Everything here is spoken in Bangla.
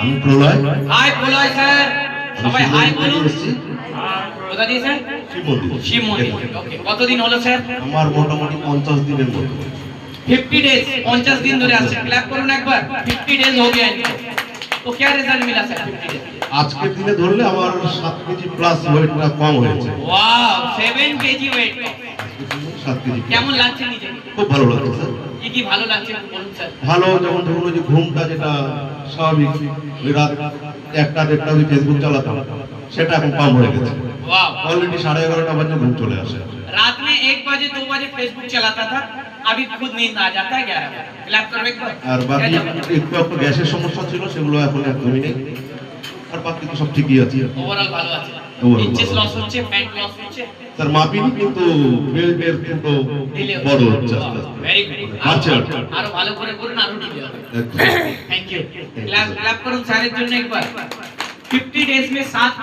আমি প্রলয়। হাই প্রলয় স্যার, সবাই হাই বলুন। কোথা দিয়ে স্যার? শিব মন্দির। ওকে, কতদিন হলো স্যার? আমার মোটামুটি 50 দিনের মতো। 50 डेज, 50 दिन ধরে আসছে। ক্ল্যাপ করুন একবার। 50 डेज हो गया इनको। तो क्या रिजल्ट मिला सर 50 डेज? আজকের দিনে ধরলে আমার 7 কেজি প্লাস ওয়েটটা কম হয়েছে। Wow, 7 KG weight. 7 কেজি। কেমন লাগছে নিজে? খুব ভালো লাগছে স্যার। কি কি ভালো লাগছে বলুন স্যার। ভালো, যেমন ধরুন ওই যে ঘুমটা যেটা স্বাভাবিক ওই রাত 1টা 1:30 অবধি ফেসবুক চালাতাম, সেটা এখন কম হয়ে গেছে। वाह, অলরেডি 11:30 বাজে ঘুম চলে আসে। रात में 1 बजे 2 बजे फेसबुक चलाता था, अभी खुद नींद आ जाता है 11 बजे। क्लैप करो एक बार। আর বাকি একটু গ্যাসের সমস্যা ছিল, সেগুলো এখন একদমই নেই। আর বাকি তো সব ঠিকই আছে। ওভারঅল ভালো আছে। Overall ইঞ্চেস ভালো। লস হচ্ছে, প্যান্ট লস হচ্ছে। স্যার মাপিনি, কিন্তু বেল্টের ফুটো বড় হচ্ছে আস্তে আস্তে। Very good. আচ্ছা আরো ভালো করে করুন, আরো ঢিলে হবে। একদম। Thank you. क्लैप क्लैप करूं স্যারের জন্য একবার। 50 डेज में 7